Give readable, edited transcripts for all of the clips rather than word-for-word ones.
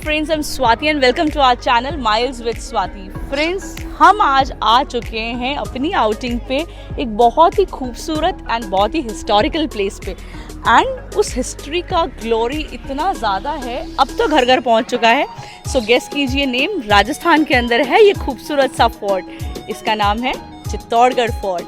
friends, I'm Swati and welcome to our channel Miles with Swati. Friends, हम आज आ चुके हैं अपनी आउटिंग पे एक बहुत ही खूबसूरत एंड बहुत ही हिस्टोरिकल प्लेस पे एंड उस हिस्ट्री का ग्लोरी इतना ज़्यादा है अब तो घर घर पहुंच चुका है. सो गेस कीजिए नेम. राजस्थान के अंदर है ये खूबसूरत सा फोर्ट. इसका नाम है Chittorgarh fort.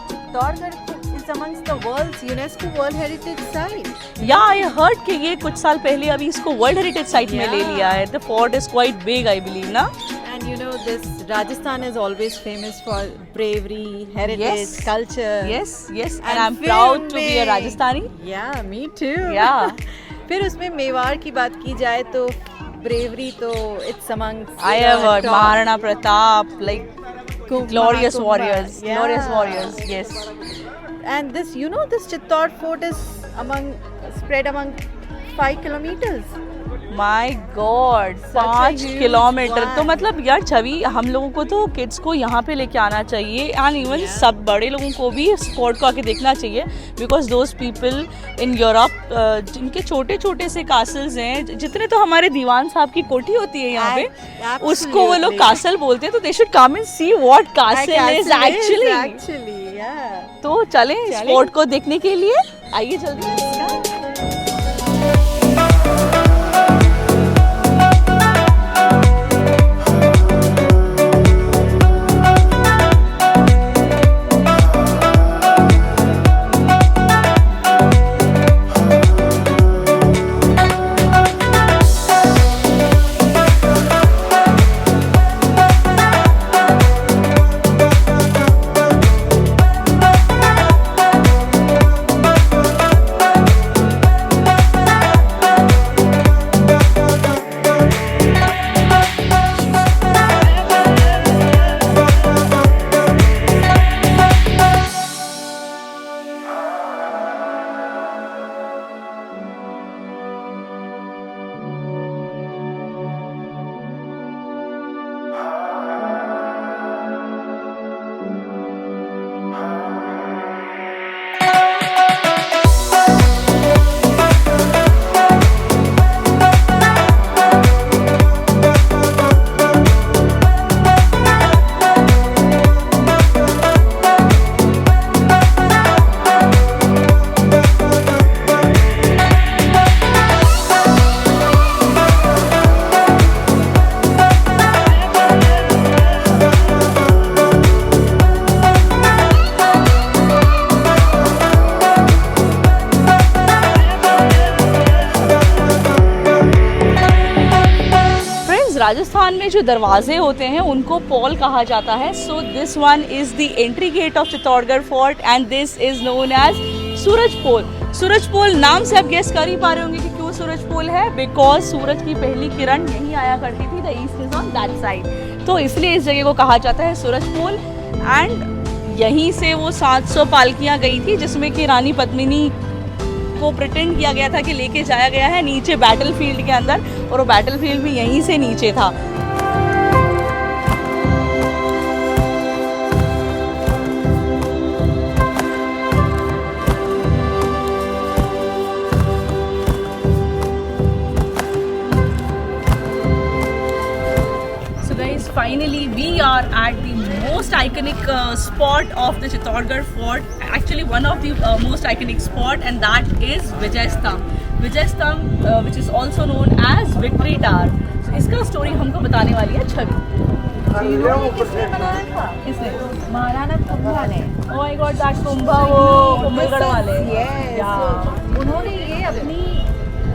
Chittorgarh is amongst the world's UNESCO World Heritage Site. या आई हर्ड कि ये कुछ साल पहले अभी इसको वर्ल्ड हेरिटेज साइट में ले लिया है. The fort is quite big I believe ना. And you know this Rajasthan is always famous for bravery, heritage, culture. Yes, and I'm proud to be a Rajasthani. Yeah, me too. Yeah. फिर उसमें मेवाड़ की बात की जाए तो bravery तो it's amongst I have heard top. Maharana Pratap, like glorious Mahakumbha. warriors. Yeah. Glorious warriors, yes. And this, you know, this Chittor fort is spread among 5 kilometers. My God, a 5 huge kilometre. one. तो मतलब यार छवि हम लोगों को तो kids को यहाँ पे लेके आना चाहिए एंड इवन सब बड़े लोगों को भी स्पोर्ट को आके देखना चाहिए because those people in Europe जिनके छोटे छोटे से कासल्स हैं, जितने तो हमारे दीवान साहब की कोठी होती है यहाँ पे, उसको वो लोग कासल बोलते हैं. तो they should come and see what castle is Actually, yeah. तो चलें स्पोर्ट को देखने के लिए. आइए जल्दी. राजस्थान में जो दरवाजे होते हैं उनको पोल कहा जाता है. So this one is the entry gate of Chittorgarh fort and this is known as Suraj Pol. Suraj Pol नाम से आप गेस कर ही पा रहे होंगे कि क्यों सूरज पोल है. बिकॉज सूरज की पहली किरण यहीं आया करती थी. The east is on that side. तो इसलिए इस जगह को कहा जाता है सूरज पोल. एंड यहीं से वो 700 पालकियाँ गई थी जिसमें कि रानी पद्मिनी को प्रिटेंड किया गया था कि लेके जाया गया है नीचे बैटलफील्ड के अंदर, और वो बैटलफील्ड भी यहीं से नीचे था. So guys, finally we are at the most iconic spot of the Chittaugarh fort. Actually one of the most iconic spot, and that is Vijay Stamp. Vijay Stamp which is also known as Victory Tower. So इसका story हमको बताने वाली है छवि. किसने बनाया था? किसने? महाराणा कुंभा ने. Oh my God, that Kumbha वो कुंभलगढ़ वाले. Yes. Yeah. उन्होंने ये अपनी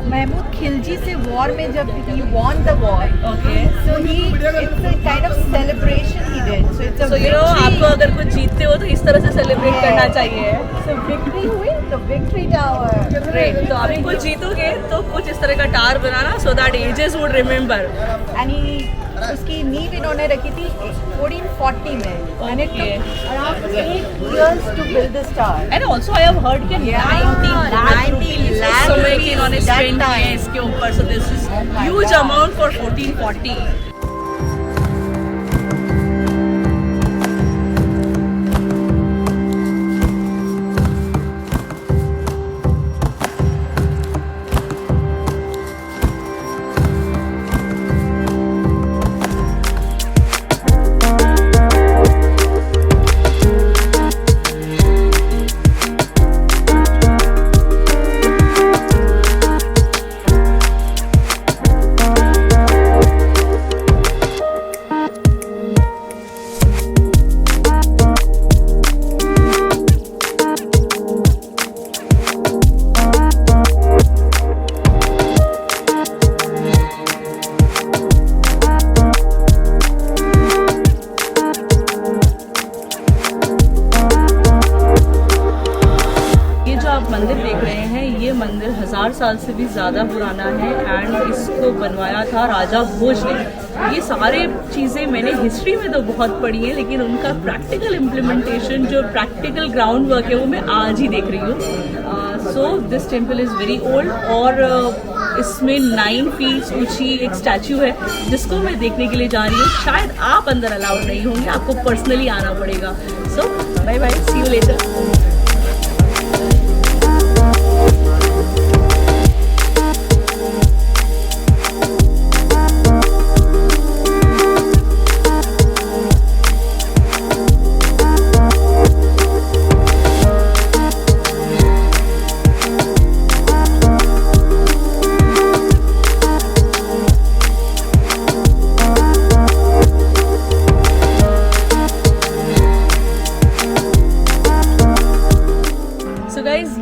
महमूद खिलजी से वॉर में जब he won the war. Okay. So it's a kind of celebration he did. So it's a So you know आपको अगर कुछ जीतते हो तो इस तरह से सेलिब्रेट करना चाहिए. So victory हुई तो Victory Tower. Great. तो अभी कुछ जीतोगे तो कुछ इस तरह का tower banana so that ages would remember. And उसकी नींव इन्होंने रखी थी 1440 में. And it Okay. took around 8 years to build this tower. And also I have heard कि 90 lakh rupees lakh इस समय की rupees इन्होंने that spend किए time. इसके ऊपर. So this is my huge God. amount for 1440. साल से भी ज़्यादा पुराना है एंड इसको बनवाया था राजा भोज ने। ये सारे चीज़ें मैंने हिस्ट्री में तो बहुत पढ़ी है, लेकिन उनका प्रैक्टिकल इम्प्लीमेंटेशन, जो प्रैक्टिकल ग्राउंड वर्क है, वो मैं आज ही देख रही हूँ। So this temple is very old और इसमें 9 फीट ऊंची एक स्टैचू है जिसको मैं देखने के लिए जा रही हूँ। शायद आप अंदर अलाउड नहीं होंगे, आपको पर्सनली आना पड़ेगा। So bye bye, see you later.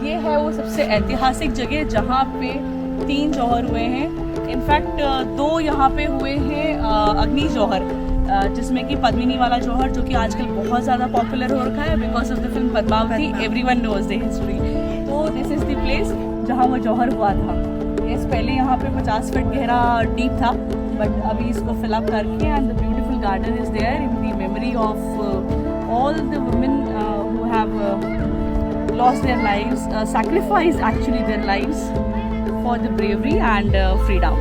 ये है वो सबसे ऐतिहासिक जगह जहाँ पे 3 जौहर हुए हैं। इनफैक्ट 2 यहाँ पे हुए हैं अग्नि जौहर, जिसमें कि पद्मिनी वाला जौहर जो कि आजकल बहुत ज़्यादा पॉपुलर हो रखा है because of the film Padmavati. Everyone knows the history. तो दिस इज़ द प्लेस जहाँ वो जौहर हुआ था। यस, पहले यहाँ पे 50 फीट गहरा डीप था, बट अभी इसको फिल अप करके and the beautiful garden is there in the memory of all the women who have lost their lives, sacrificed actually their lives for the bravery and freedom.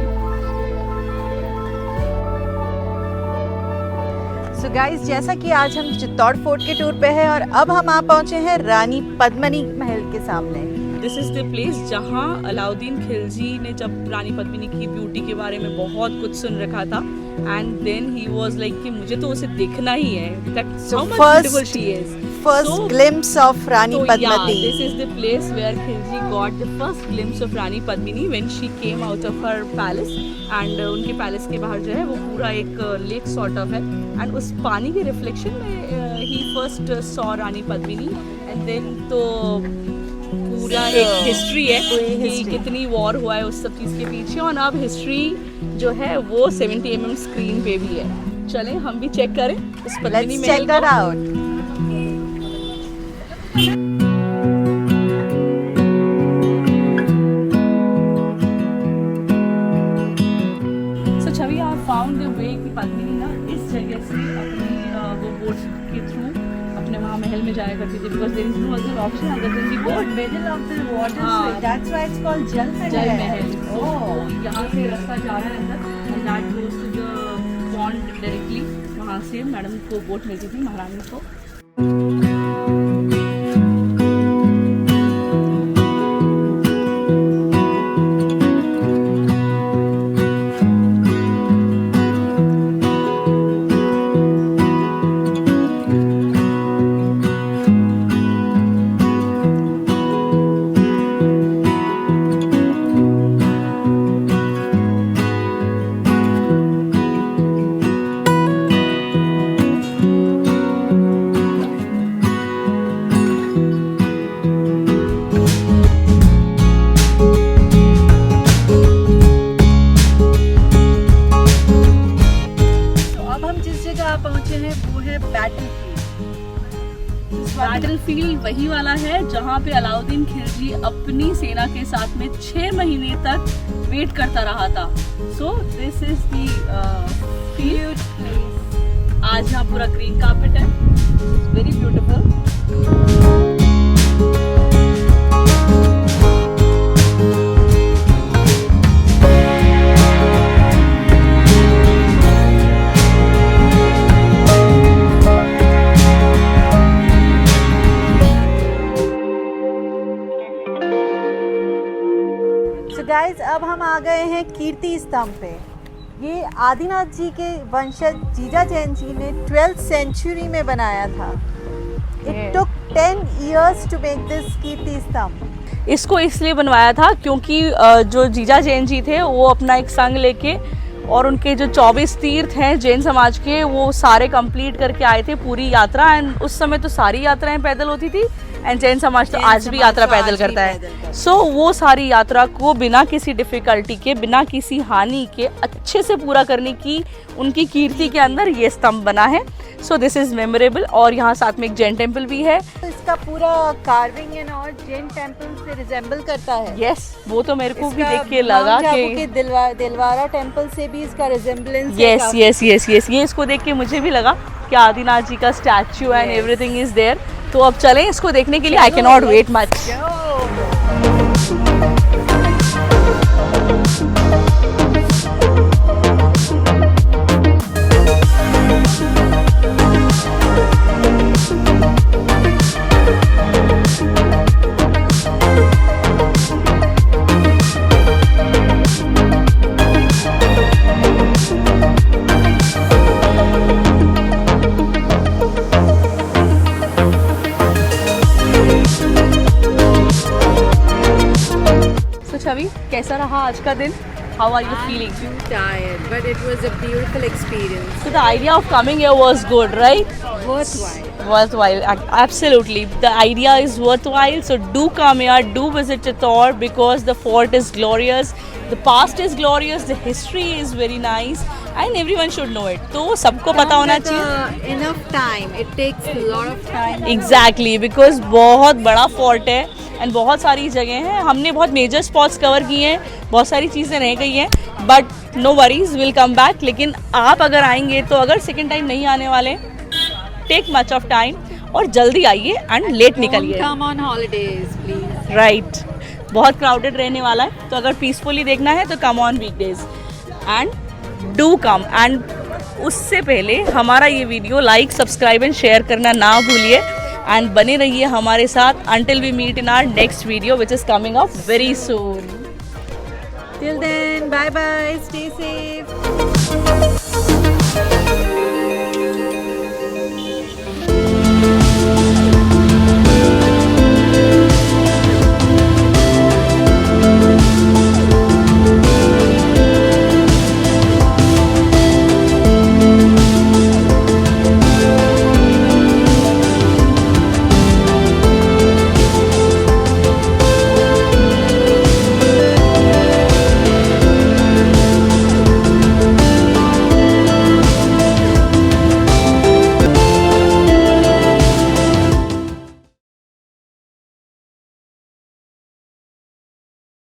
So guys, जैसा कि आज हम Chittor fort के tour पे हैं और अब हम आ पहुंचे हैं रानी पद्मिनी महल के सामने। दिस इज़ द प्लेस जहाँ अलाउद्दीन खिलजी ने जब रानी पद्मिनी की ब्यूटी के बारे में बहुत कुछ सुन रखा था and then he was like कि मुझे तो उसे देखना ही है, that how much beautiful she is. First glimpse of Rani Padmini. Yeah, this is the place where Khilji got the first glimpse of Rani Padmini when she came out of her palace. And उनके palace के बाहर जो है वो पूरा एक lake sort of है and उस पानी के रिफ्लेक्शन में ही first saw Rani Padmini. And then तो पूरा एक हिस्ट्री है कि कितनी वॉर हुआ है उस सब चीज़ के पीछे, और अब हिस्ट्री जो है वो 70 mm स्क्रीन पे भी है। चलें हम भी चेक करें उस पद्मिनी महल को। Let's check that out. Found the way कि पद्मिनी ना इस जगह से अपनी वो बोट के थ्रू अपने वहाँ महल में जाया करती थी because there is no other option other than the boat middle of the water, that's why it's called Jal Mahal. ओह, यहाँ से रास्ता जा रहा है अंदर and that goes to the pond directly. वहाँ से मैडम को बोट मिलती थी, महारानी को। बैटलफील्ड वही वाला है जहाँ पे अलाउद्दीन खिलजी अपनी सेना के साथ में 6 महीने तक वेट करता रहा था। So this is the field. आज यहाँ पूरा ग्रीन कार्पेट है, इट्स वेरी ब्यूटीफुल। गाइस, अब हम आ गए हैं कीर्ति स्तंभ पे। ये आदिनाथ जी के वंशज जीजा जैन जी ने 12th सेंचुरी में बनाया था। It took 10 years to make this कीर्ति स्तंभ। इसको इसलिए बनवाया था क्योंकि जो जीजा जैन जी थे वो अपना एक संघ लेके और उनके जो 24 तीर्थ हैं जैन समाज के वो सारे कंप्लीट करके आए थे पूरी यात्रा। एंड उस समय तो सारी यात्राएं पैदल होती थी एंड जैन समाज तो आज भी यात्रा पैदल करता है। सो वो सारी यात्रा को बिना किसी डिफ़िकल्टी के, बिना किसी हानि के अच्छे से पूरा करने की उनकी कीर्ति के अंदर ये स्तंभ बना है। So this is memorable. और यहाँ साथ में एक जैन टेम्पल भी है। तो इसका पूरा कार्विंग एंड और जैन टेम्पल से रिजेंबल करता है। यस, वो तो मेरे को भी इसका देख के लगा माउंट आबू कि के दिलवारा टेम्पल से भी इसका resemblance yes yes yes yes, ये इसको देख के मुझे भी लगा कि आदिनाथ जी का statue and everything is there. तो अब चलें इसको देखने के लिए। I can not wait much. Chhavi, कैसा रहा आज का दिन? How are you feeling? I'm too tired, but it was a beautiful experience. So the idea of coming here was good, right? Worthwhile. Worthwhile, absolutely. The idea is worthwhile. So do come here, do visit Chittor because the fort is glorious. The past is glorious. The history is very nice, and everyone should know it. तो सबको पता होना चाहिए. Enough time. It takes a lot of time. Exactly, because बहुत बड़ा fort है and बहुत सारी जगह हैं. हमने बहुत मेजर स्पॉट्स कवर किए हैं, बहुत सारी चीज़ें रह गई हैं, but no worries, will come back. लेकिन आप अगर आएंगे तो अगर सेकेंड टाइम नहीं आने वाले, टेक मच ऑफ टाइम और जल्दी आइए एंड लेट निकलिए. Come on holidays, please. Right, बहुत क्राउडेड रहने वाला है, तो अगर पीसफुली देखना है तो come on weekdays and do come. And उससे पहले हमारा ये video like, subscribe and share करना ना भूलिए एंड बने रहिए हमारे साथ until we meet in our next video which is coming up very soon. Till then, bye bye, stay safe.